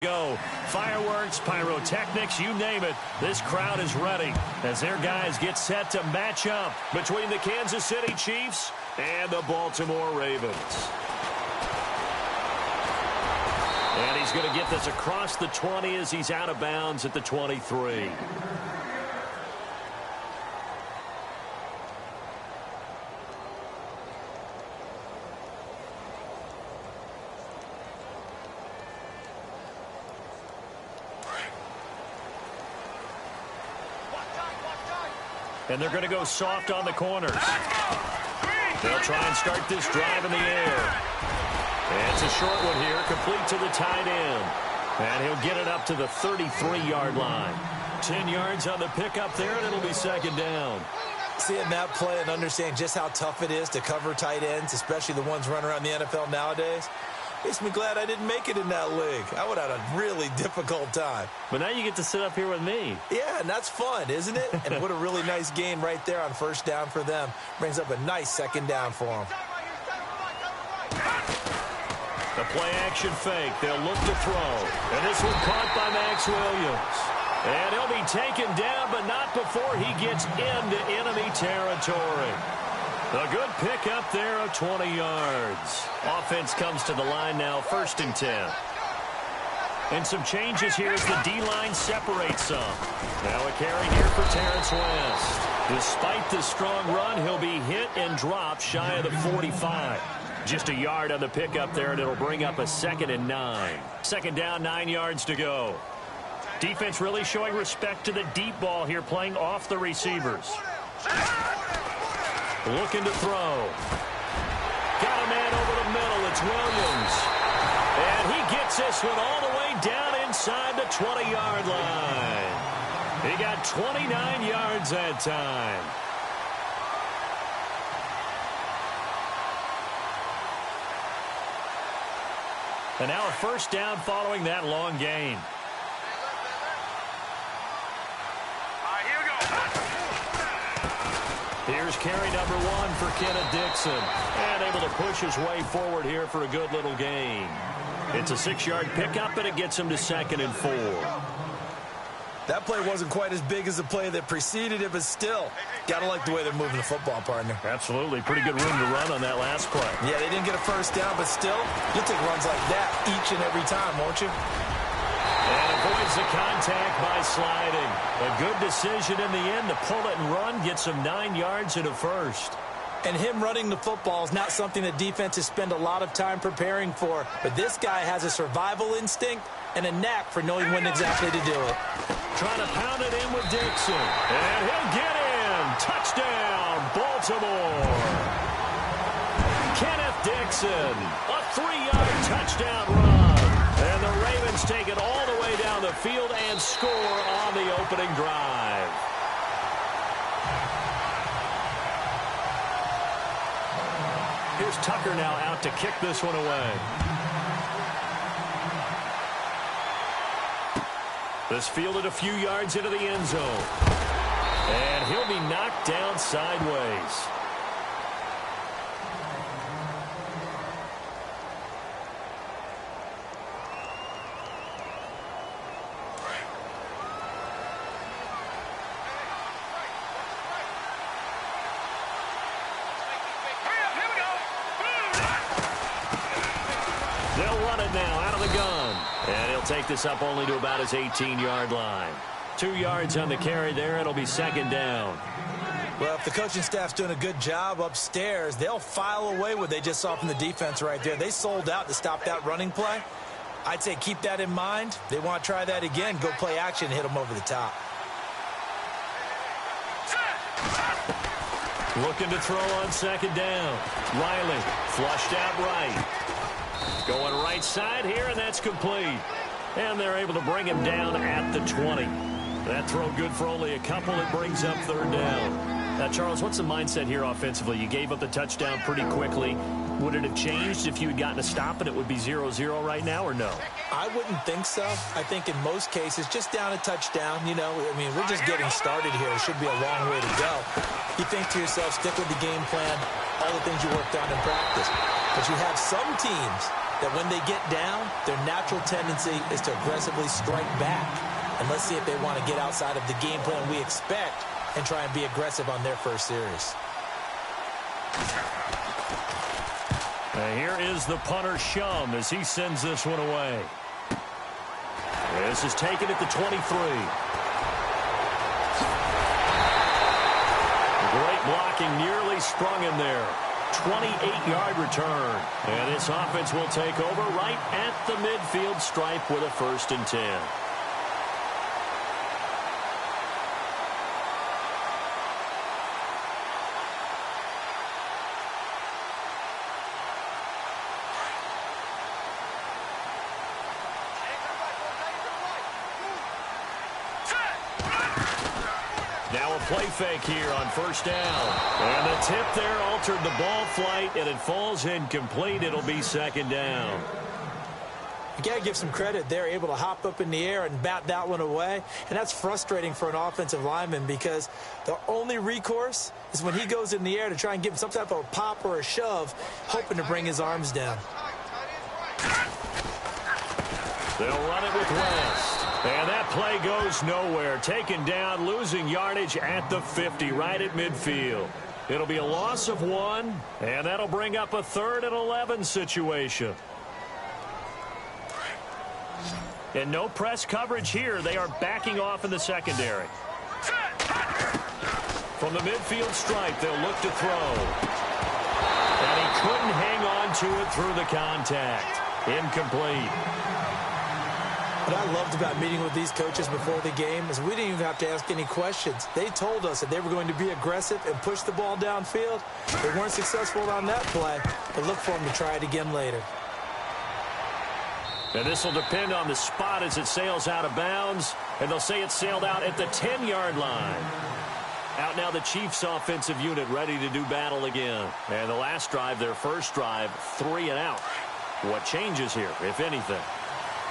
Go. Fireworks, pyrotechnics, you name it. This crowd is ready as their guys get set to match up between the Kansas City Chiefs and the Baltimore Ravens. And he's going to get this across the 20 as he's out of bounds at the 23. And they're going to go soft on the corners. They'll try and start this drive in the air. And it's a short one here, complete to the tight end. And he'll get it up to the 33-yard line. 10 yards on the pickup there, and it'll be second down. Seeing that play and understanding just how tough it is to cover tight ends, especially the ones running around the NFL nowadays, makes me glad I didn't make it in that league. I would have had a really difficult time. But now you get to sit up here with me. Yeah, and that's fun, isn't it? And what a really nice gain right there on first down for them. Brings up a nice second down for them. The play-action fake. They'll look to throw. And this one caught by Max Williams. And he'll be taken down, but not before he gets into enemy territory. A good pickup there of 20 yards. Offense comes to the line now, 1st and 10. And some changes here as the D-line separates some. Now a carry here for Terrence West. Despite the strong run, he'll be hit and dropped shy of the 45. Just a yard on the pickup there, and it'll bring up a 2nd and 9. Second down, 9 yards to go. Defense really showing respect to the deep ball here, playing off the receivers. Looking to throw. Got a man over the middle. It's Williams. And he gets this one all the way down inside the 20-yard line. He got 29 yards that time. And now a first down following that long gain. Here's carry number 1 for Kenneth Dixon. And able to push his way forward here for a good little gain. It's a 6-yard pickup, and it gets him to 2nd and 4. That play wasn't quite as big as the play that preceded it, but still, got to like the way they're moving the football, partner. Absolutely. Pretty good room to run on that last play. Yeah, they didn't get a first down, but still, you'll take runs like that each and every time, won't you? And avoids the contact by sliding. A good decision in the end to pull it and run, gets him 9 yards and a first. And him running the football is not something that defenses spend a lot of time preparing for. But this guy has a survival instinct and a knack for knowing when exactly to do it. Trying to pound it in with Dixon. And he'll get in. Touchdown, Baltimore. Kenneth Dixon, a 3-yard touchdown run. And the Ravens take it all the way down the field and score on the opening drive. Here's Tucker now out to kick this one away. This fielded a few yards into the end zone. And he'll be knocked down sideways. Take this up only to about his 18-yard line. 2 yards on the carry there. It'll be second down. Well, if the coaching staff's doing a good job upstairs, they'll file away what they just saw from the defense right there. They sold out to stop that running play. I'd say keep that in mind. They want to try that again. Go play action and hit them over the top. Looking to throw on second down. Riley flushed out right. Going right side here, and that's complete. And they're able to bring him down at the 20. That throw good for only a couple. It brings up third down. Now, Charles, what's the mindset here offensively? You gave up the touchdown pretty quickly. Would it have changed if you had gotten a stop and it would be 0-0 right now, or no? I wouldn't think so. I think in most cases, just down a touchdown, you know, I mean, we're just getting started here. It should be a long way to go. You think to yourself, stick with the game plan, all the things you worked on in practice. But you have some teams that when they get down, their natural tendency is to aggressively strike back. And let's see if they want to get outside of the game plan we expect and try and be aggressive on their first series. And here is the punter, Shum, as he sends this one away. This is taken at the 23. Great blocking, nearly sprung in there. 28-yard return. And this offense will take over right at the midfield stripe with a 1st and 10. Now a play fake here on 1st down. And the tip there altered the ball flight, and it falls incomplete. It'll be 2nd down. You got to give some credit. They're able to hop up in the air and bat that one away. And that's frustrating for an offensive lineman because the only recourse is when he goes in the air to try and give some type of a pop or a shove, hoping to bring his arms down. They'll run it with West. And that play goes nowhere. Taken down, losing yardage at the 50, right at midfield. It'll be a loss of 1, and that'll bring up a 3rd and 11 situation. And no press coverage here. They are backing off in the secondary. From the midfield stripe, they'll look to throw. And he couldn't hang on to it through the contact. Incomplete. What I loved about meeting with these coaches before the game is we didn't even have to ask any questions. They told us that they were going to be aggressive and push the ball downfield. They weren't successful on that play, but look for them to try it again later. And this will depend on the spot as it sails out of bounds. And they'll say it sailed out at the 10-yard line. Out now the Chiefs offensive unit ready to do battle again. And the last drive, their first drive, 3 and out. What changes here, if anything?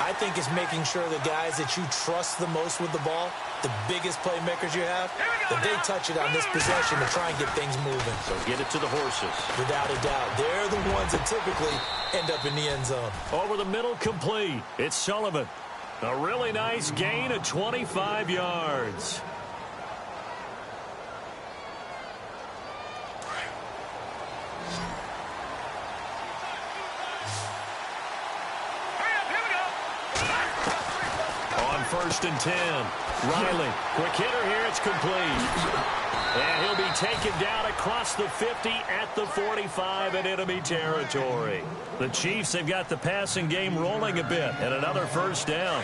I think it's making sure the guys that you trust the most with the ball, the biggest playmakers you have, that they touch it on this possession to try and get things moving. So get it to the horses. Without a doubt. They're the ones that typically end up in the end zone. Over the middle, complete. It's Sullivan. A really nice gain of 25 yards. On 1st and 10. Riley, quick hitter here, it's complete. And he'll be taken down across the 50 at the 45 in enemy territory. The Chiefs have got the passing game rolling a bit, and another 1st down.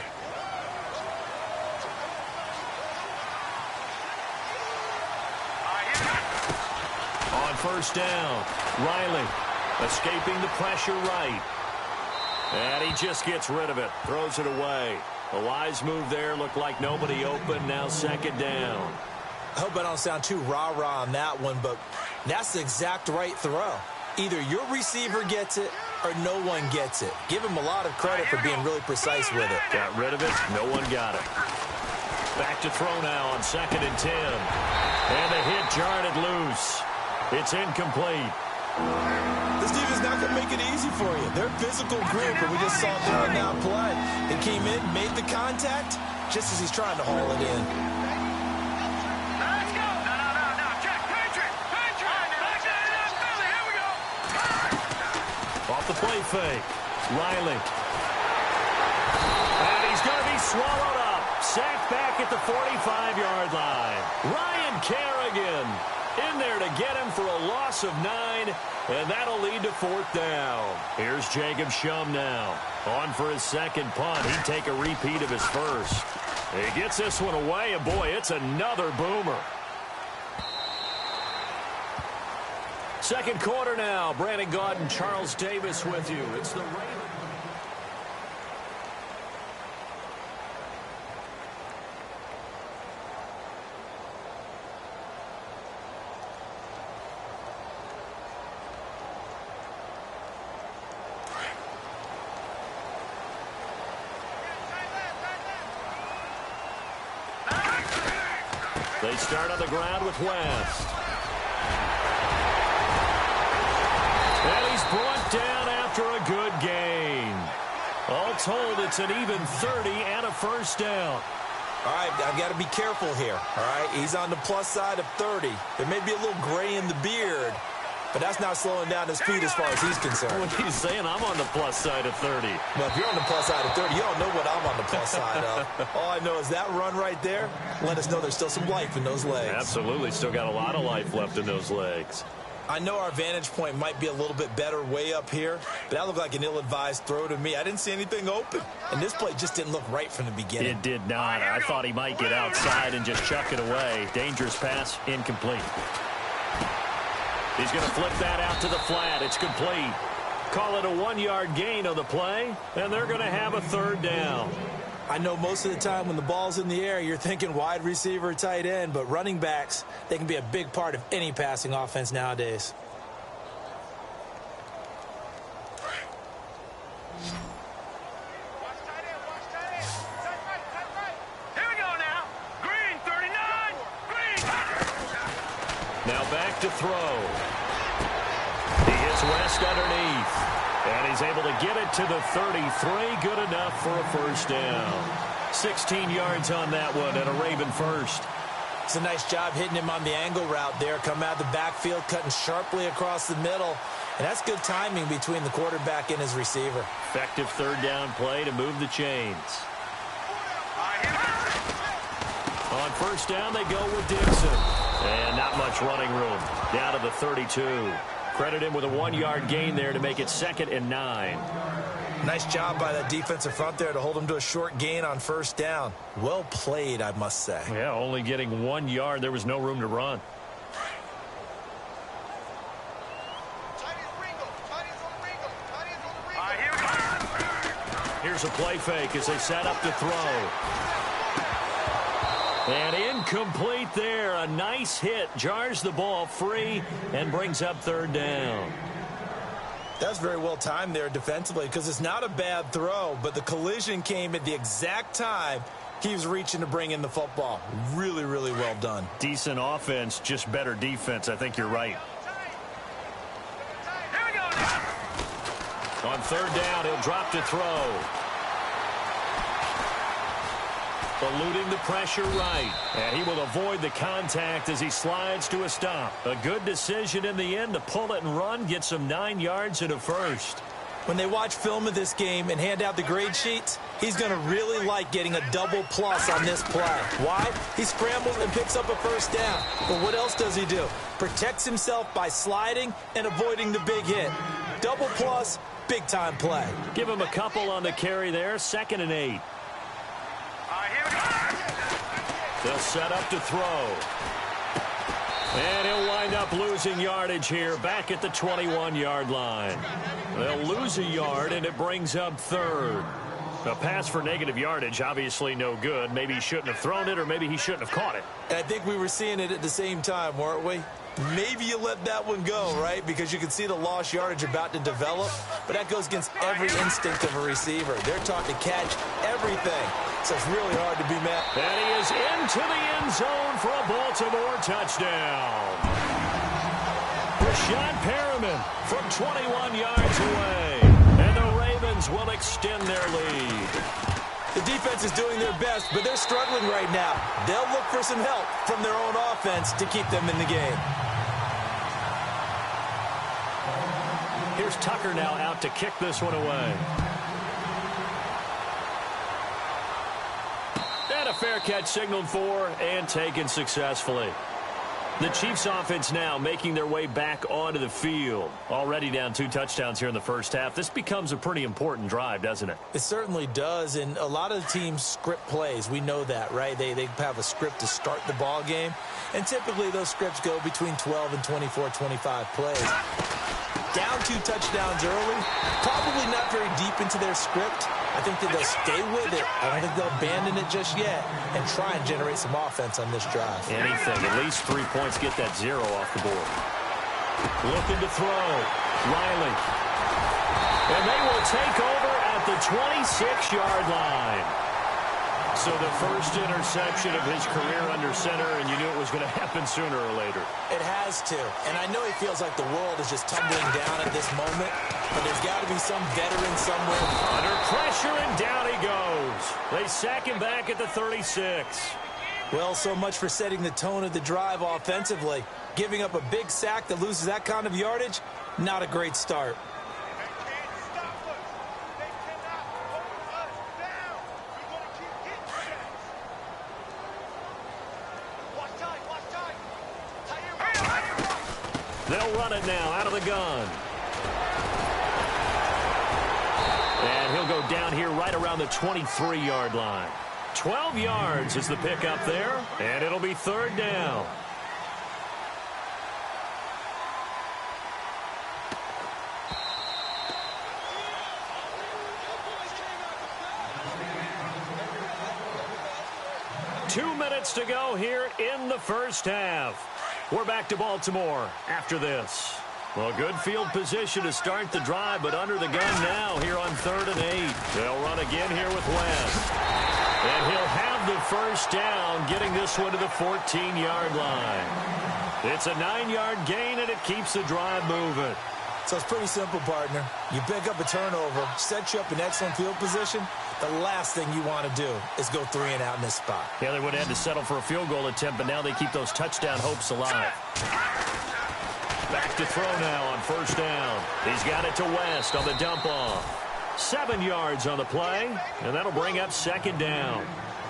On 1st down, Riley escaping the pressure right. And he just gets rid of it, throws it away. A wise move there, looked like nobody open, now 2nd down. I hope I don't sound too rah-rah on that one, but that's the exact right throw. Either your receiver gets it or no one gets it. Give him a lot of credit for being really precise with it. Got rid of it, no one got it. Back to throw now on 2nd and 10. And the hit jarred it loose. It's incomplete. This defense not going to make it easy for you. They're a physical group, and we just saw it there on that play. They came in, made the contact, just as he's trying to haul it in. Let's go. No. Check. Patriot. Here we go. Off the play fake. Riley. And he's going to be swallowed up. Sacked back at the 45-yard line. Ryan Kerrigan in there to get him for a loss of 9, and that'll lead to 4th down. Here's Jacob Shum now. On for his 2nd punt. He'd take a repeat of his first. He gets this one away, and boy, it's another boomer. 2nd quarter now. Brandon Gaudin and Charles Davis with you. It's the Ravens. They start on the ground with West. And he's brought down after a good gain. told it's an even 30 and a first down. All right, I've got to be careful here, all right? He's on the plus side of 30. There may be a little gray in the beard, but that's not slowing down his speed as far as he's concerned. What he's saying, I'm on the plus side of 30. Well, if you're on the plus side of 30, you don't know what I'm on the plus side of. All I know is that run right there let us know there's still some life in those legs. Absolutely, still got a lot of life left in those legs. I know our vantage point might be a little bit better way up here, but that looked like an ill-advised throw to me. I didn't see anything open, and this play just didn't look right from the beginning. It did not. I thought he might get outside and just chuck it away. Dangerous pass, incomplete. He's going to flip that out to the flat. It's complete. Call it a 1-yard gain on the play, and they're going to have a third down. I know most of the time when the ball's in the air, you're thinking wide receiver, tight end, but running backs, they can be a big part of any passing offense nowadays. Here we go now. Green, 39. Green. Now back to throw. He hits West underneath. And he's able to get it to the 33. Good enough for a first down. 16 yards on that one and a Raven first. It's a nice job hitting him on the angle route there. Come out of the backfield, cutting sharply across the middle. And that's good timing between the quarterback and his receiver. Effective third down play to move the chains. On first down, they go with Dixon. And not much running room. Down to the 32. Credit him with a 1-yard gain there to make it 2nd and 9. Nice job by that defensive front there to hold him to a short gain on first down. Well played, I must say. Yeah, only getting 1 yard. There was no room to run. Here's a play fake as they set up to throw. And incomplete there. A nice hit. Jars the ball free and brings up third down. That's very well timed there defensively because it's not a bad throw, but the collision came at the exact time he was reaching to bring in the football. Really, really well done. Decent offense, just better defense. I think you're right. Here we go now. On third down, he'll drop to throw. Eluding the pressure right. And he will avoid the contact as he slides to a stop. A good decision in the end to pull it and run. Get some 9 yards and a first. When they watch film of this game and hand out the grade sheets, he's going to really like getting a double plus on this play. Why? He scrambles and picks up a first down. But what else does he do? Protects himself by sliding and avoiding the big hit. Double plus, big time play. Give him a couple on the carry there. 2nd and 8. They'll set up to throw. And he'll wind up losing yardage here back at the 21-yard line. They'll lose a yard, and it brings up third. A pass for negative yardage, obviously no good. Maybe he shouldn't have thrown it, or maybe he shouldn't have caught it. And I think we were seeing it at the same time, weren't we? Maybe you let that one go, right? Because you can see the lost yardage about to develop. But that goes against every instinct of a receiver. They're taught to catch everything. So it's really hard to be met. And he is into the end zone for a Baltimore touchdown. Rashad Perriman from 21 yards away. And the Ravens will extend their lead. The defense is doing their best, but they're struggling right now. They'll look for some help from their own offense to keep them in the game. Here's Tucker now out to kick this one away. And a fair catch signaled for and taken successfully. The Chiefs offense now making their way back onto the field. Already down 2 touchdowns here in the first half. This becomes a pretty important drive, doesn't it? It certainly does, and a lot of the teams script plays. We know that, right? They have a script to start the ball game, and typically those scripts go between 12 and 24, 25 plays. Down 2 touchdowns early, probably not very deep into their script. I think that they'll stay with it. I don't think they'll abandon it just yet and try and generate some offense on this drive. Anything. At least 3 points. Get that 0 off the board. Looking to throw. Riley. And they will take over at the 26-yard line. So the first interception of his career under center, and you knew it was going to happen sooner or later. It has to. And I know he feels like the world is just tumbling down at this moment, but there's got to be some veteran somewhere. Under pressure, and down he goes. They sack him back at the 36. Well, so much for setting the tone of the drive offensively. Giving up a big sack that loses that kind of yardage, not a great start. They'll run it now out of the gun. And he'll go down here right around the 23-yard line. 12 yards is the pickup there, and it'll be third down. Two minutes to go here in the first half. We're back to Baltimore after this. Well, good field position to start the drive, but under the gun now here on 3rd and 8. They'll run again here with West. And he'll have the first down, getting this one to the 14-yard line. It's a 9-yard gain, and it keeps the drive moving. So it's pretty simple, partner. You pick up a turnover, set you up in excellent field position. The last thing you want to do is go 3 and out in this spot. Yeah, they would have had to settle for a field goal attempt, but now they keep those touchdown hopes alive. Back to throw now on first down. He's got it to West on the dump off. 7 yards on the play, and that'll bring up second down.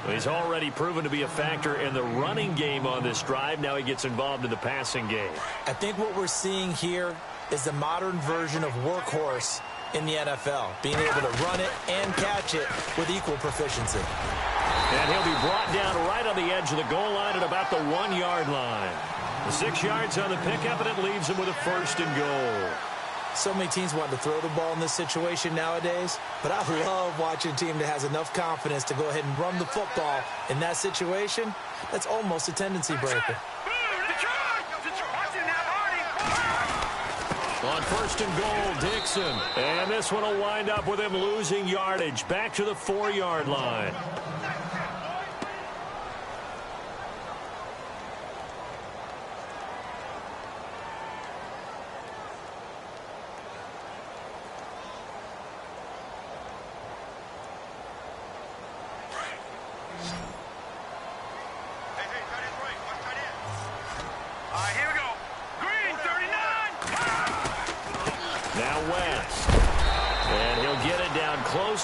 He's already proven to be a factor in the running game on this drive. Now he gets involved in the passing game. I think what we're seeing here is the modern version of workhorse in the NFL, being able to run it and catch it with equal proficiency. And he'll be brought down right on the edge of the goal line at about the 1-yard line. 6 yards on the pickup, and it leaves him with a first and goal. So many teams want to throw the ball in this situation nowadays, but I love watching a team that has enough confidence to go ahead and run the football in that situation. That's almost a tendency breaker. On first and goal, Dixon. And this one will wind up with him losing yardage back to the 4-yard line.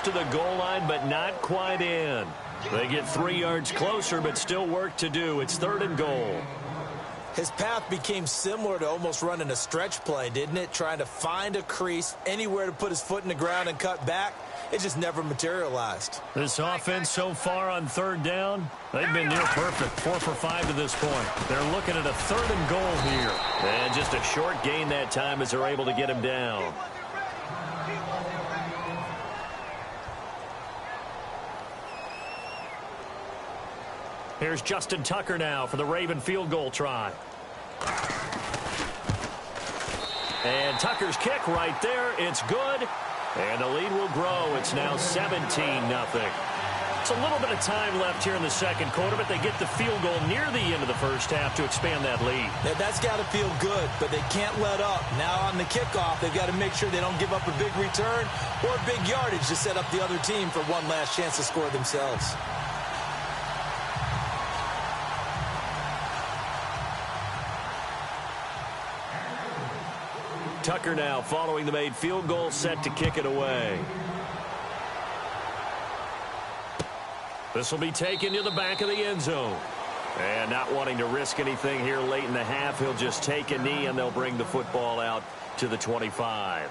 To the goal line, but not quite in. They get 3 yards closer, but still work to do. It's 3rd and goal. His path became similar to almost running a stretch play, didn't it? Trying to find a crease, anywhere to put his foot in the ground and cut back. It just never materialized. This offense so far on 3rd down, they've been near perfect. 4 for 5 to this point. They're looking at a 3rd and goal here. And just a short gain that time as they're able to get him down. Here's Justin Tucker now for the Raven field goal try. And Tucker's kick right there. It's good. And the lead will grow. It's now 17-0. It's a little bit of time left here in the second quarter, but they get the field goal near the end of the first half to expand that lead. Now, that's got to feel good, but they can't let up. Now on the kickoff, they've got to make sure they don't give up a big return or big yardage to set up the other team for one last chance to score themselves. Tucker now following the made field goal, set to kick it away. This will be taken to the back of the end zone. And not wanting to risk anything here late in the half, he'll just take a knee and they'll bring the football out to the 25.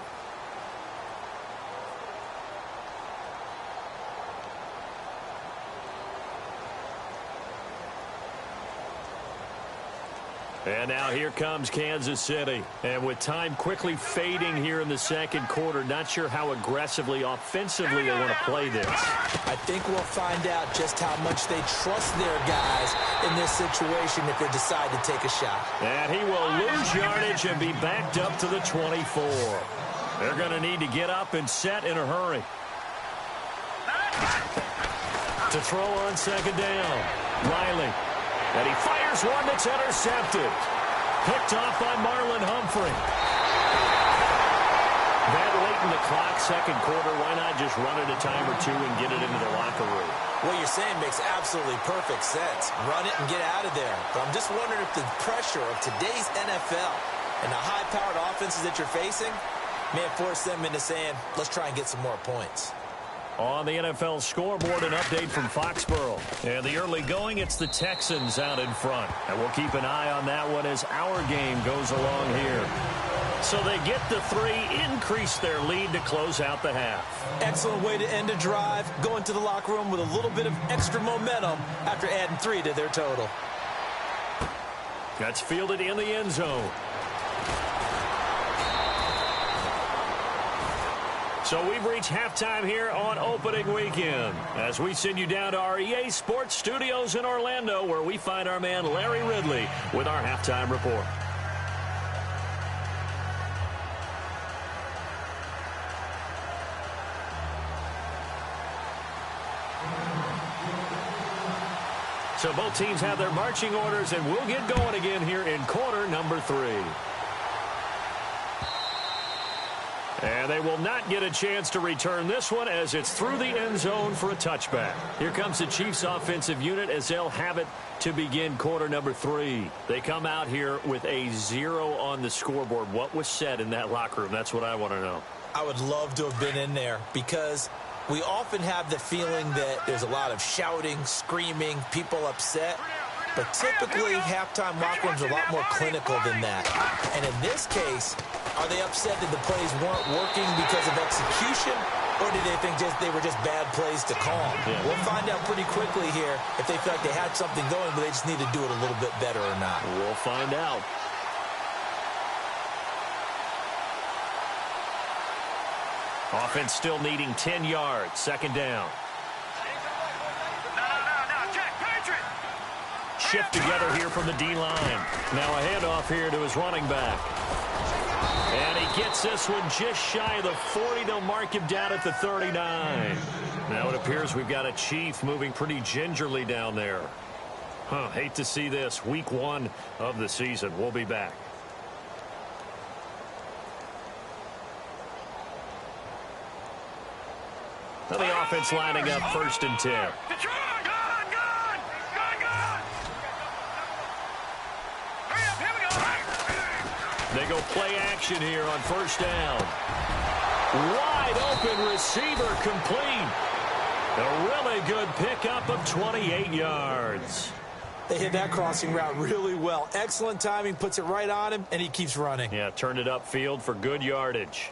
And now here comes Kansas City. And with time quickly fading here in the second quarter, not sure how aggressively, offensively they want to play this. I think we'll find out just how much they trust their guys in this situation if they decide to take a shot. And he will lose yardage and be backed up to the 24. They're going to need to get up and set in a hurry. To throw on second down. Riley. And he fires one that's intercepted. Picked off by Marlon Humphrey. That late in the clock, second quarter, why not just run it a time or two and get it into the locker room? What you're saying makes absolutely perfect sense. Run it and get out of there. But I'm just wondering if the pressure of today's NFL and the high-powered offenses that you're facing may have forced them into saying, let's try and get some more points. On the NFL scoreboard, an update from Foxborough. And the early going, it's the Texans out in front. And we'll keep an eye on that one as our game goes along here. So they get the 3, increase their lead to close out the half. Excellent way to end a drive, go into the locker room with a little bit of extra momentum after adding 3 to their total. That's fielded in the end zone. So we've reached halftime here on opening weekend as we send you down to our EA Sports Studios in Orlando, where we find our man Larry Ridley with our halftime report. So both teams have their marching orders, and we'll get going again here in quarter number 3. And they will not get a chance to return this one as it's through the end zone for a touchback. Here comes the Chiefs offensive unit as they'll have it to begin quarter number 3. They come out here with a 0 on the scoreboard. What was said in that locker room? That's what I want to know. I would love to have been in there because we often have the feeling that there's a lot of shouting, screaming, people upset. But typically, halftime locker rooms are a lot more clinical than that. And in this case, are they upset that the plays weren't working because of execution, or did they think they were just bad plays to call? Yeah. We'll find out pretty quickly here if they feel like they had something going, but they just need to do it a little bit better or not. We'll find out. Offense still needing 10 yards. Second down. Shift together here from the D-line. Now a handoff here to his running back. And he gets this one just shy of the 40. They'll mark him down at the 39. Now it appears we've got a Chief moving pretty gingerly down there. Hate to see this. Week 1 of the season. We'll be back. Now the offense lining up 1st and 10. They go play action here on 1st down. Wide open receiver complete. A really good pickup of 28 yards. They hit that crossing route really well. Excellent timing, puts it right on him, and he keeps running. Yeah, turned it upfield for good yardage.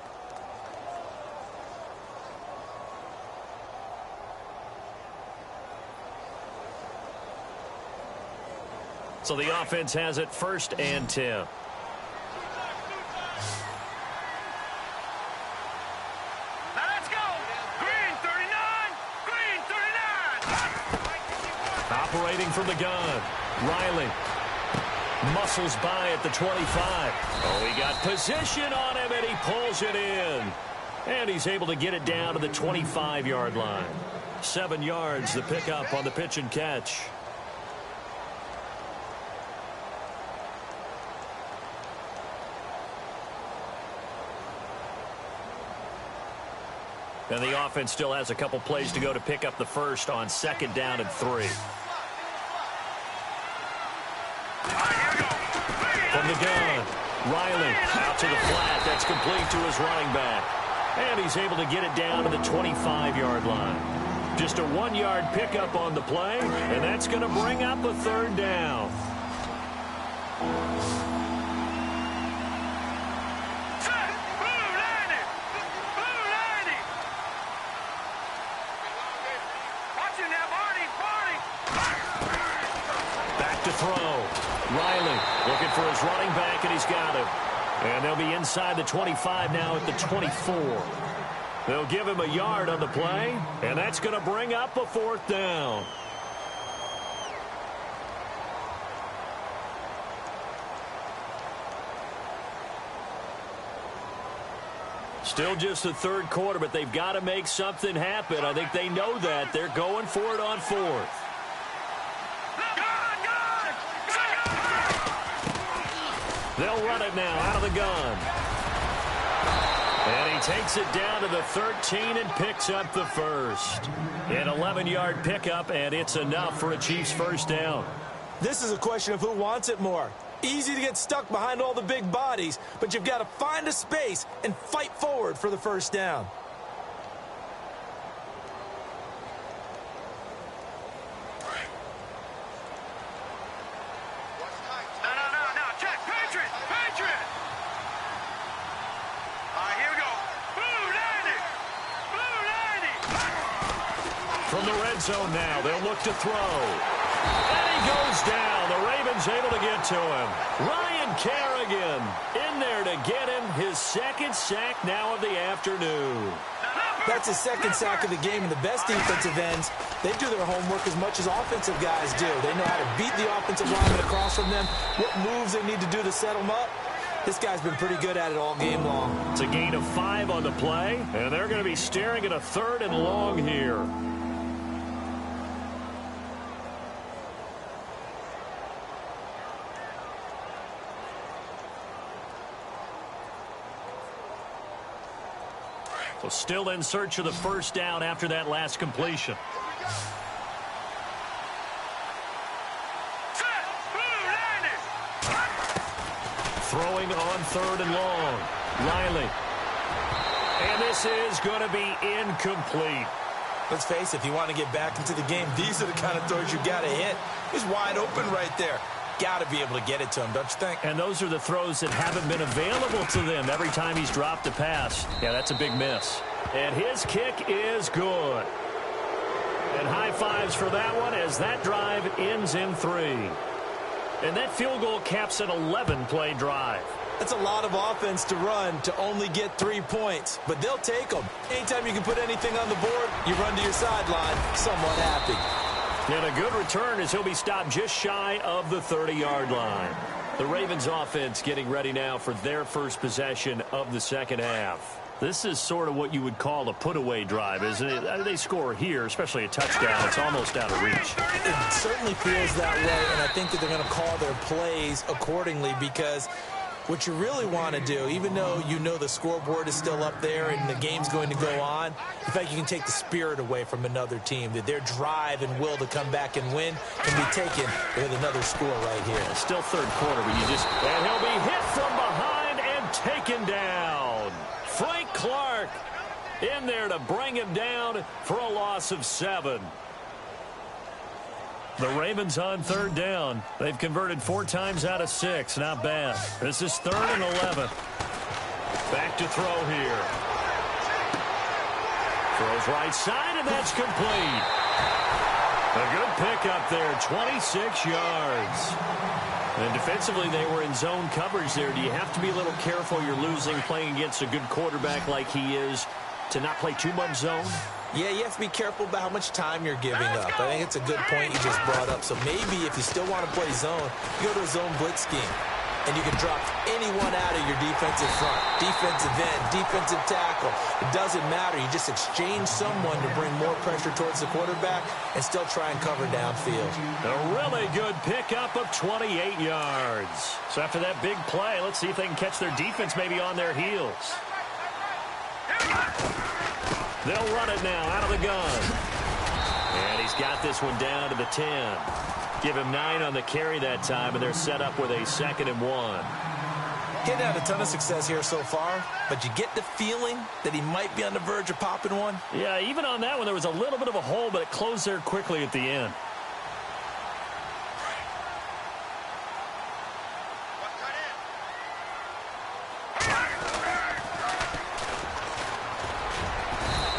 So the offense has it 1st and 10. Operating from the gun, Riley muscles by at the 25. Oh, he got position on him, and he pulls it in. And he's able to get it down to the 25-yard line. 7 yards, the pickup on the pitch and catch. And the offense still has a couple plays to go to pick up the first on 2nd down and 3. From the gun, Riley out to the flat. That's complete to his running back. And he's able to get it down to the 25-yard line. Just a 1-yard pickup on the play, and that's going to bring up a 3rd down. Riley looking for his running back, and he's got him. And they'll be inside the 25 now at the 24. They'll give him a yard on the play, and that's going to bring up a 4th down. Still just the third quarter, but they've got to make something happen. I think they know that. They're going for it on fourth. They'll run it now out of the gun. And he takes it down to the 13 and picks up the first. An 11-yard pickup, and it's enough for a Chiefs first down. This is a question of who wants it more. Easy to get stuck behind all the big bodies, but you've got to find a space and fight forward for the first down. From the red zone now, they'll look to throw. And he goes down. The Ravens able to get to him. Ryan Kerrigan in there to get him his second sack now of the afternoon. That's his second sack of the game, and the best defensive ends, they do their homework as much as offensive guys do. They know how to beat the offensive lineman across from them, what moves they need to do to set them up. This guy's been pretty good at it all game long. It's a gain of 5 on the play, and they're going to be staring at a 3rd and long here. So still in search of the first down after that last completion. Throwing on 3rd and long. Riley. And this is going to be incomplete. Let's face it, if you want to get back into the game, these are the kind of throws you got to hit. He's wide open right there. Got to be able to get it to him, don't you think? And those are the throws that haven't been available to them every time he's dropped a pass. Yeah, that's a big miss. And his kick is good. And high fives for that one as that drive ends in 3. And that field goal caps an 11-play drive. That's a lot of offense to run to only get 3 points, but they'll take them. Anytime you can put anything on the board, you run to your sideline somewhat happy. And a good return as he'll be stopped just shy of the 30-yard line. The Ravens offense getting ready now for their first possession of the second half. This is sort of what you would call a put-away drive, isn't it? They score here, especially a touchdown. It's almost out of reach. It certainly feels that way, and I think that they're going to call their plays accordingly because what you really want to do, even though you know the scoreboard is still up there and the game's going to go on, in fact, you can take the spirit away from another team, that their drive and will to come back and win can be taken with another score right here. Still third quarter, but you just... And he'll be hit from behind and taken down. Frank Clark in there to bring him down for a loss of 7. The Ravens on 3rd down. They've converted 4 times out of 6. Not bad. This is 3rd and 11. Back to throw here. Throws right side, and that's complete. A good pickup there, 26 yards. And defensively, they were in zone coverage there. Do you have to be a little careful you're losing playing against a good quarterback like he is to not play too much zone? Yeah, you have to be careful about how much time you're giving up. I think it's a good point you just brought up. So maybe if you still want to play zone, you go to a zone blitz scheme. And you can drop anyone out of your defensive front, defensive end, defensive tackle. It doesn't matter. You just exchange someone to bring more pressure towards the quarterback and still try and cover downfield. A really good pickup of 28 yards. So after that big play, let's see if they can catch their defense maybe on their heels. They'll run it now out of the gun. And he's got this one down to the 10. Give him 9 on the carry that time, and they're set up with a 2nd and 1. Getting out a ton of success here so far, but you get the feeling that he might be on the verge of popping one. Yeah, even on that one, there was a little bit of a hole, but it closed there quickly at the end.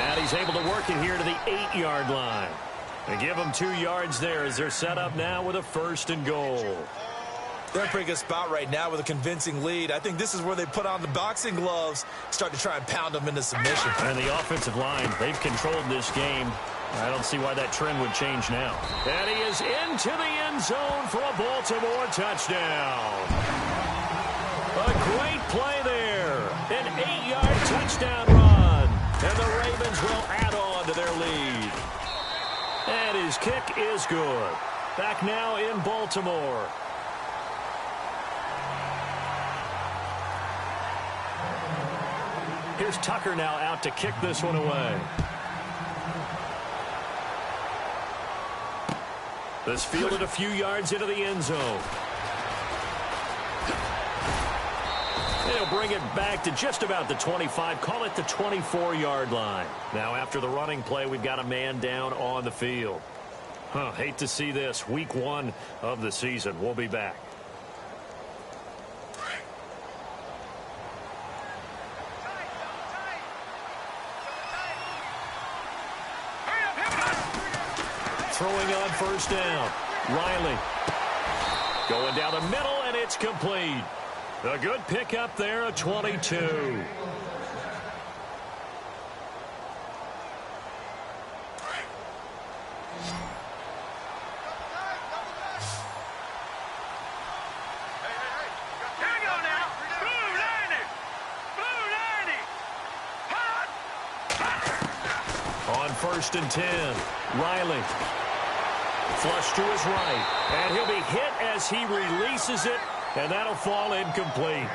And he's able to work it here to the 8-yard line. They give them 2 yards there as they're set up now with a 1st and goal. They're in a pretty good spot right now with a convincing lead. I think this is where they put on the boxing gloves, start to try and pound them into submission. And the offensive line, they've controlled this game. I don't see why that trend would change now. And he is into the end zone for a Baltimore touchdown. A great play there. An 8-yard touchdown touchdown run. And the Ravens will add on to their lead. And his kick is good. Back now in Baltimore. Here's Tucker now out to kick this one away. This fielded a few yards into the end zone. They'll bring it back to just about the 25. Call it the 24-yard line. Now after the running play, we've got a man down on the field. Hate to see this. Week 1 of the season. We'll be back. Throwing on first down. Riley. Going down the middle, and it's complete. A good pickup there, a 22. Hang on now. Blue 90. Blue 90. Hot. On first and 10. Riley. Flush to his right. And he'll be hit as he releases it. And that'll fall incomplete.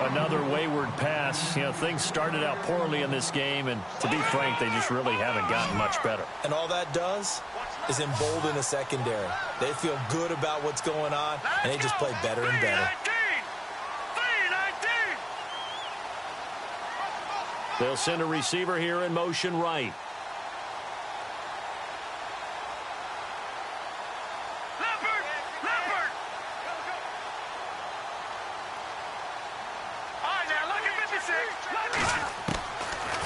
Another wayward pass. You know, things started out poorly in this game, and to be frank, they just really haven't gotten much better. And all that does is embolden the secondary. They feel good about what's going on, and they just play better and better. They'll send a receiver here in motion right.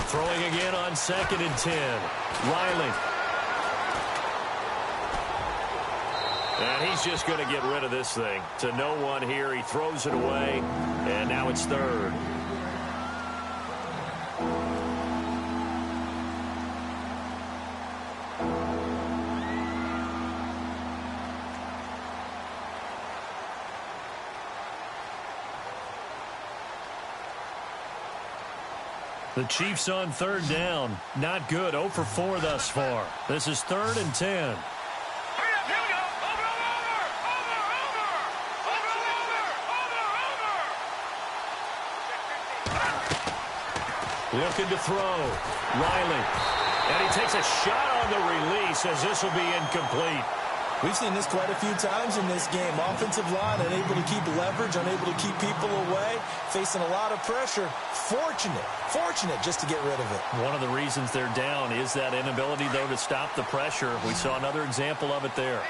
Throwing again on second and 10. Riley. And he's just going to get rid of this thing. To no one here. He throws it away. And now it's third. The Chiefs on third down. Not good. 0 for 4 thus far. This is third and 10. Looking to throw. Riley. And he takes a shot on the release as this will be incomplete. We've seen this quite a few times in this game. Offensive line unable to keep leverage, unable to keep people away, facing a lot of pressure. Fortunate just to get rid of it. One of the reasons they're down is that inability, though, to stop the pressure. We saw another example of it there.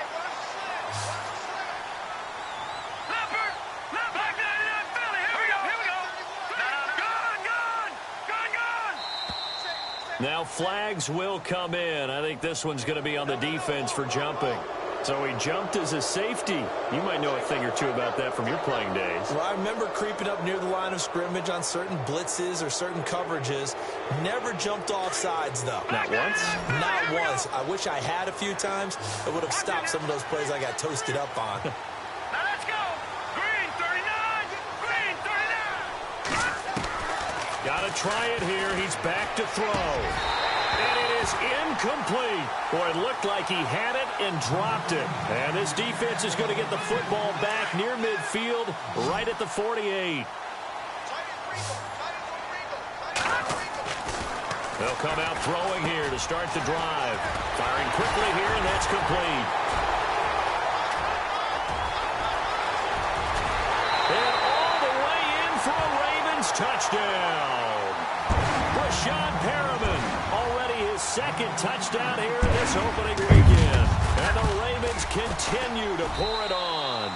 Now flags will come in. I think this one's going to be on the defense for jumping. So he jumped as a safety. You might know a thing or two about that from your playing days. Well, I remember creeping up near the line of scrimmage on certain blitzes or certain coverages. Never jumped off sides, though. Not once? Not once. I wish I had a few times. It would have stopped some of those plays I got toasted up on. Now let's go. Green 39. Green 39. Got to try it here. He's back to throw. And it is incomplete. Boy, it looked like he had it and dropped it. And this defense is going to get the football back near midfield, right at the 48. They'll come out throwing here to start the drive. Firing quickly here, and that's complete. And all the way in for a Ravens touchdown. Rashawn Perriman, already his second touchdown here this opening weekend. And the Ravens continue to pour it on.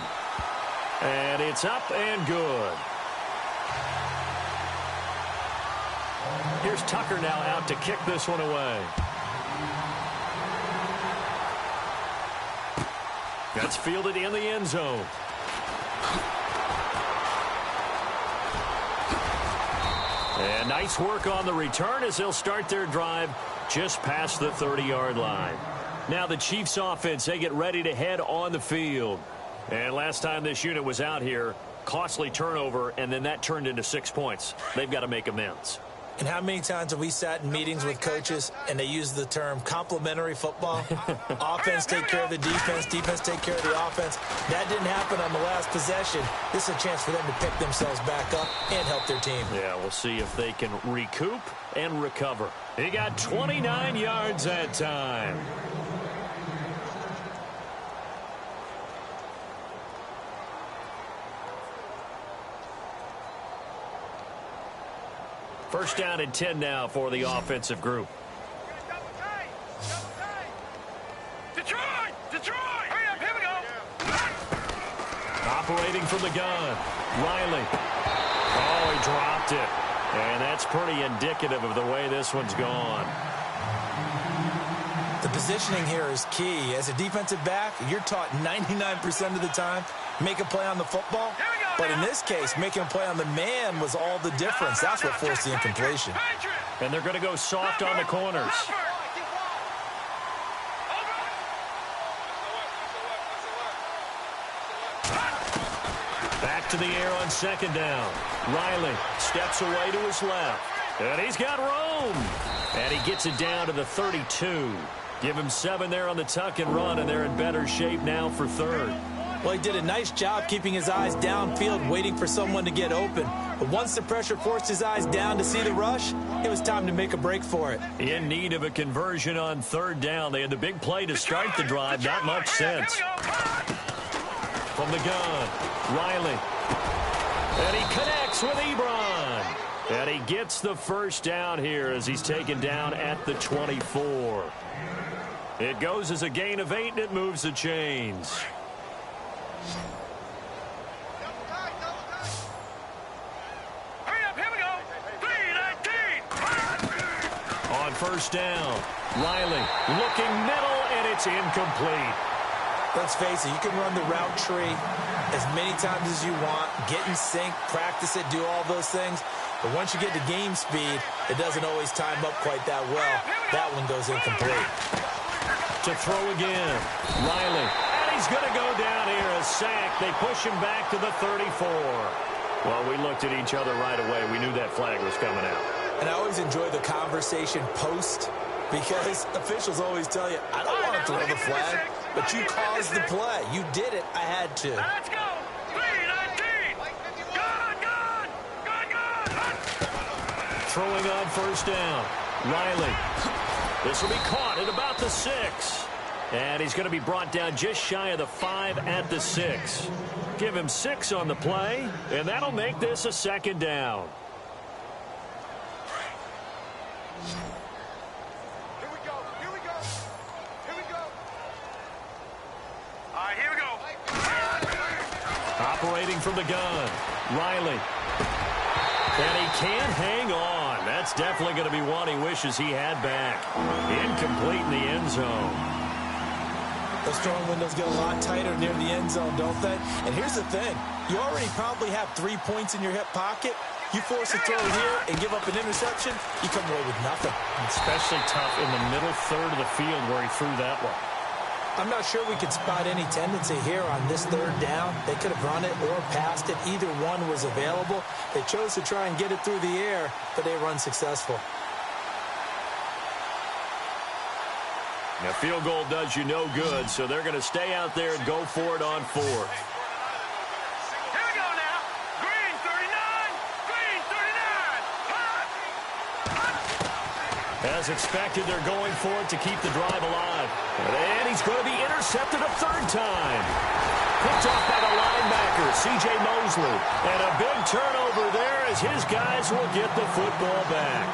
And it's up and good. Here's Tucker now out to kick this one away. That's fielded in the end zone. And nice work on the return as they'll start their drive just past the 30-yard line. Now the Chiefs offense, they get ready to head on the field. And last time this unit was out here, costly turnover, and then that turned into 6 points. They've got to make amends. And how many times have we sat in meetings with coaches and they use the term complementary football? Offense take care of the defense, defense take care of the offense. That didn't happen on the last possession. This is a chance for them to pick themselves back up and help their team. Yeah, we'll see if they can recoup and recover. He got 29 yards that time. First down and 10 now for the offensive group. Detroit! Detroit! Hurry up, here we go! Operating from the gun. Riley. Oh, he dropped it. And that's pretty indicative of the way this one's gone. The positioning here is key. As a defensive back, you're taught 99% of the time, make a play on the football. But in this case, making a play on the man was all the difference. That's what forced the incompletion. And they're going to go soft on the corners. Back to the air on second down. Riley steps away to his left. And he's got room. And he gets it down to the 32. Give him 7 there on the tuck and run, and they're in better shape now for third. Well, he did a nice job keeping his eyes downfield, waiting for someone to get open. But once the pressure forced his eyes down to see the rush, it was time to make a break for it. In need of a conversion on third down. They had the big play to start the drive. Not much sense. From the gun, Riley. And he connects with Ebron. And he gets the first down here as he's taken down at the 24. It goes as a gain of 8, and it moves the chains. Hurry up, here we go! 3-19! On first down, Riley looking middle, and it's incomplete. Let's face it, you can run the route tree as many times as you want, get in sync, practice it, do all those things. But once you get to game speed, it doesn't always time up quite that well. That one goes incomplete. To throw again, Riley. And he's going to go down here, a sack. They push him back to the 34. Well, we looked at each other right away. We knew that flag was coming out. And I always enjoy the conversation post because officials always tell you, I don't want to throw the flag, but you caused the play. You did it. I had to. Let's go! 3-19! Good! Throwing on first down, Riley. This will be caught at about the 6. And he's going to be brought down just shy of the 5 at the 6. Give him 6 on the play, and that'll make this a second down. Here we go! All right, here we go! Operating from the gun, Riley. And he can't hang on. That's definitely going to be one he wishes he had back. Incomplete in the end zone. Those throwing windows get a lot tighter near the end zone, don't they? And here's the thing. You already probably have 3 points in your hip pocket. You force a throw here and give up an interception, you come away with nothing. Especially tough in the middle third of the field where he threw that one. I'm not sure we could spot any tendency here on this third down. They could have run it or passed it. Either one was available. They chose to try and get it through the air, but they were unsuccessful. Now, field goal does you no good, so they're going to stay out there and go for it on 4th. Here we go now! Green 39! Green 39! As expected, they're going for it to keep the drive alive. And he's going to be intercepted a third time. Picked off by the linebacker, C.J. Mosley. And a big turnover there as his guys will get the football back.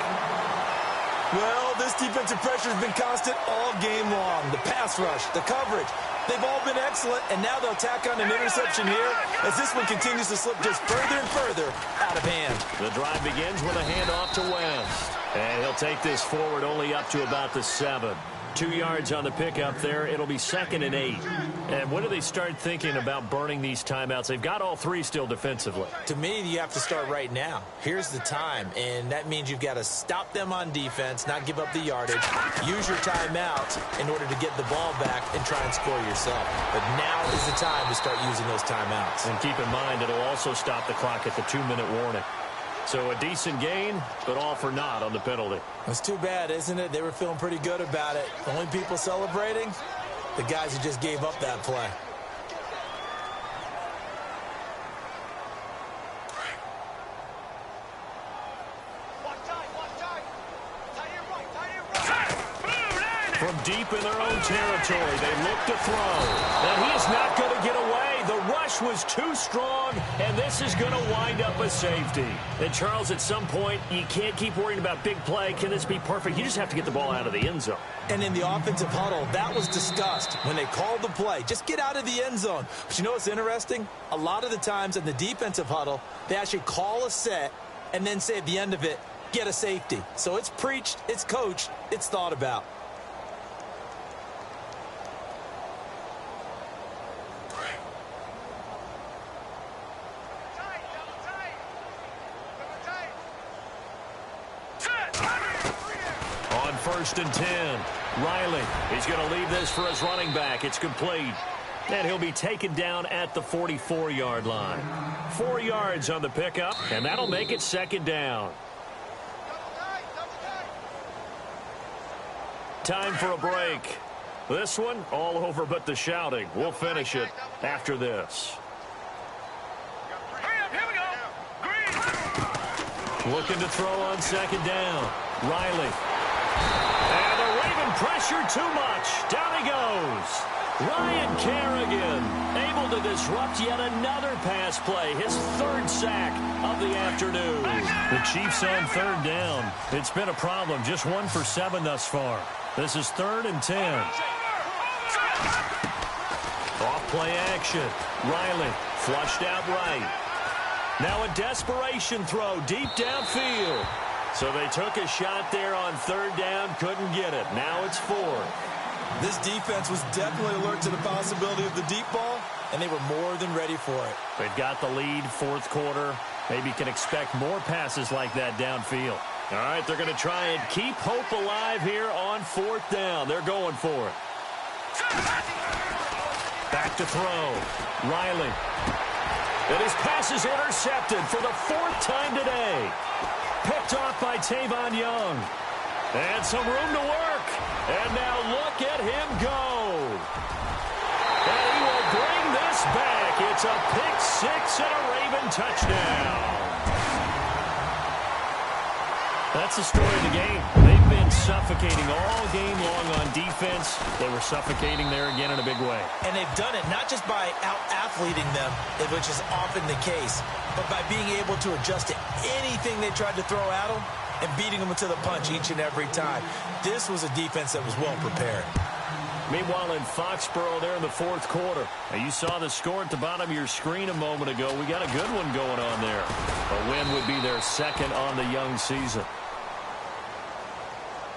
Well, this defensive pressure has been constant all game long. The pass rush, the coverage, they've all been excellent, and now they'll tack on an interception here as this one continues to slip just further and further out of hand. The drive begins with a handoff to West. And he'll take this forward only up to about the 7. 2 yards on the pickup there. It'll be 2nd and 8. And when do they start thinking about burning these timeouts? They've got all 3 still defensively. To me, you have to start right now. Here's the time, and that means you've got to stop them on defense, not give up the yardage, use your timeouts in order to get the ball back and try and score yourself. But now is the time to start using those timeouts. And keep in mind, it'll also stop the clock at the 2-minute warning. So a decent gain, but all for naught on the penalty. It's too bad, isn't it? They were feeling pretty good about it. The only people celebrating, the guys who just gave up that play. From deep in their own territory, they look to throw. And he is not going to get away. The rush was too strong, and this is going to wind up a safety. And, Charles, at some point, you can't keep worrying about big play. Can this be perfect? You just have to get the ball out of the end zone. And in the offensive huddle, that was discussed when they called the play. Just get out of the end zone. But you know what's interesting? A lot of the times in the defensive huddle, they actually call a set and then say at the end of it, get a safety. So it's preached, it's coached, it's thought about. First and 10. Riley, he's going to leave this for his running back. It's complete. And he'll be taken down at the 44-yard line. 4 yards on the pickup, and that'll make it second down. Time for a break. This one, all over but the shouting. We'll finish it after this. Looking to throw on second down. Riley. And the Raven pressure too much. Down he goes. Ryan Kerrigan able to disrupt yet another pass play. His third sack of the afternoon. The Chiefs on third down. It's been a problem. Just 1 for 7 thus far. This is 3rd and 10. Off play action. Riley flushed out right. Now a desperation throw deep downfield. So they took a shot there on third down, couldn't get it. Now it's 4. This defense was definitely alert to the possibility of the deep ball, and they were more than ready for it. They've got the lead, 4th quarter. Maybe can expect more passes like that downfield. All right, they're going to try and keep hope alive here on 4th down. They're going for it. Back to throw. Riley. And his pass is intercepted for the 4th time today. Picked off by Tavon Young. And some room to work. And now look at him go. And he will bring this back. It's a pick 6 and a Raven touchdown. That's the story of the game. They've been suffocating all game long on defense. They were suffocating there again in a big way. And they've done it not just by out-athleting them, which is often the case, but by being able to adjust to anything they tried to throw at them and beating them to the punch each and every time. This was a defense that was well prepared. Meanwhile, in Foxborough there in the 4th quarter. Now, you saw the score at the bottom of your screen a moment ago. We got a good one going on there. A win would be their 2nd on the young season.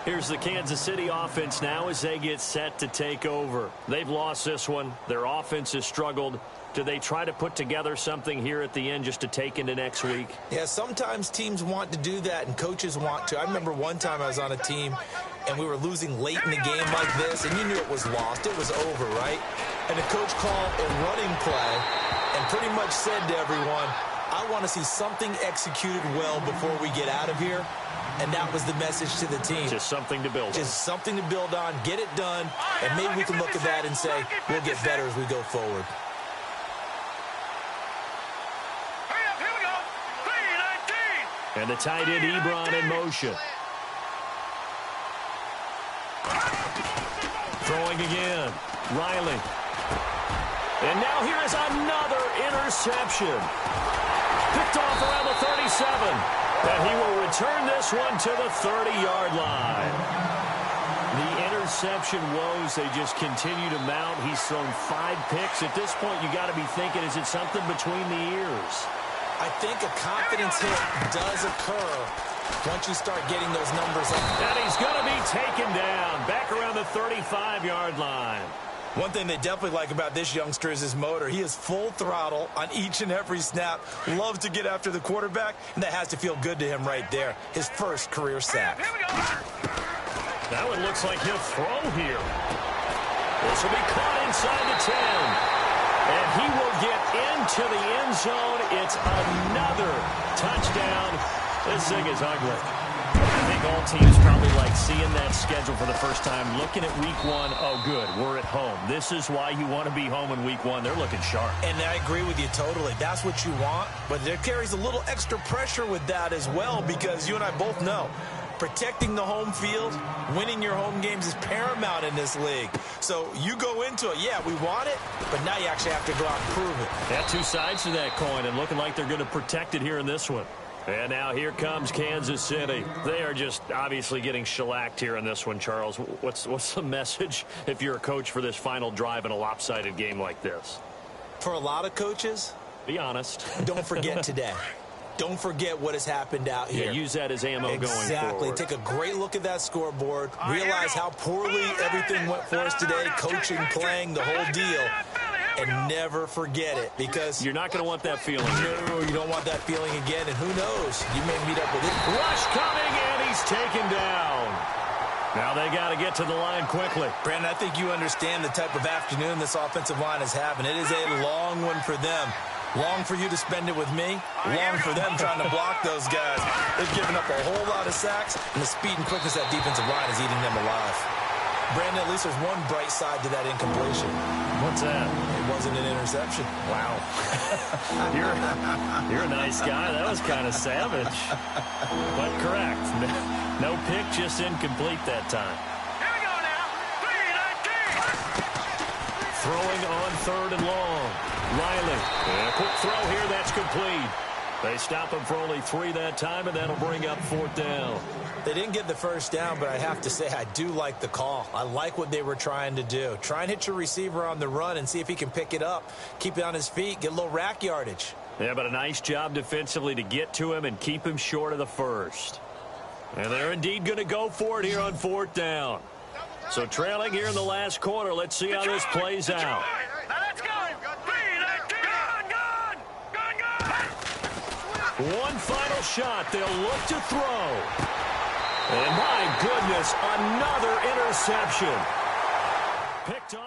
Here's the Kansas City offense now as they get set to take over. They've lost this one. Their offense has struggled. Do they try to put together something here at the end just to take into next week? Yeah, sometimes teams want to do that and coaches want to. I remember one time I was on a team and we were losing late in the game like this, and you knew it was lost. It was over, right? And the coach called a running play and pretty much said to everyone, I want to see something executed well before we get out of here. And that was the message to the team. Just something to build on. Just something to build on, get it done, and maybe we can look at that and say, we'll get better as we go forward. And the tight end Ebron in motion. Throwing again. Riley. And now here is another interception. Picked off around the 37. And he will return this one to the 30-yard line. The interception woes, they just continue to mount. He's thrown 5 picks. At this point, you got to be thinking, is it something between the ears? I think a confidence hit does occur once you start getting those numbers up. And he's going to be taken down back around the 35-yard line. One thing they definitely like about this youngster is his motor. He is full throttle on each and every snap, loves to get after the quarterback, and that has to feel good to him right there. His first career sack. That one looks like he'll throw here. This will be caught inside the 10. And he will get into to the end zone. It's another touchdown. This thing is ugly. I think all teams probably like seeing that schedule for the first time, looking at week one. Oh, good, we're at home. This is why you want to be home in week one. They're looking sharp. And I agree with you totally. That's what you want, but there carries a little extra pressure with that as well, because you and I both know protecting the home field, winning your home games is paramount in this league. So you go into it, yeah, we want it, but now you actually have to go out and prove it. Yeah, two sides to that coin, and looking like they're going to protect it here in this one. And now here comes Kansas City. They are just obviously getting shellacked here in this one, Charles. What's the message if you're a coach for this final drive in a lopsided game like this? For a lot of coaches, be honest. Don't forget today. Don't forget what has happened out here. Yeah, use that as ammo going forward. Exactly. Take a great look at that scoreboard. Realize how poorly everything went for us today, coaching, playing, the whole deal. And never forget it, because you're not going to want that feeling. No, you don't want that feeling again, and who knows? You may meet up with it. Rush coming, and he's taken down. Now they got to get to the line quickly. Brandon, I think you understand the type of afternoon this offensive line is having. It is a long one for them. Long for you to spend it with me. Long for them trying to block those guys. They've given up a whole lot of sacks, and the speed and quickness of that defensive line is eating them alive. Brandon, at least there's one bright side to that incompletion. What's that? It wasn't an interception. Wow. You're a nice guy. That was kind of savage. But correct. No pick, just incomplete that time. Here we go now. 3-19. Throwing on 3rd and long. Riley. And a quick throw here. That's complete. They stop him for only 3 that time, and that'll bring up 4th down. They didn't get the first down, but I have to say I do like the call. I like what they were trying to do. Try and hit your receiver on the run and see if he can pick it up, keep it on his feet, get a little rack yardage. Yeah, but a nice job defensively to get to him and keep him short of the first. And they're indeed going to go for it here on 4th down. So trailing here in the last quarter, let's see how this plays out. Now let's go. 3-19. Gun. One final shot. They'll look to throw. And my goodness, another interception. Picked off.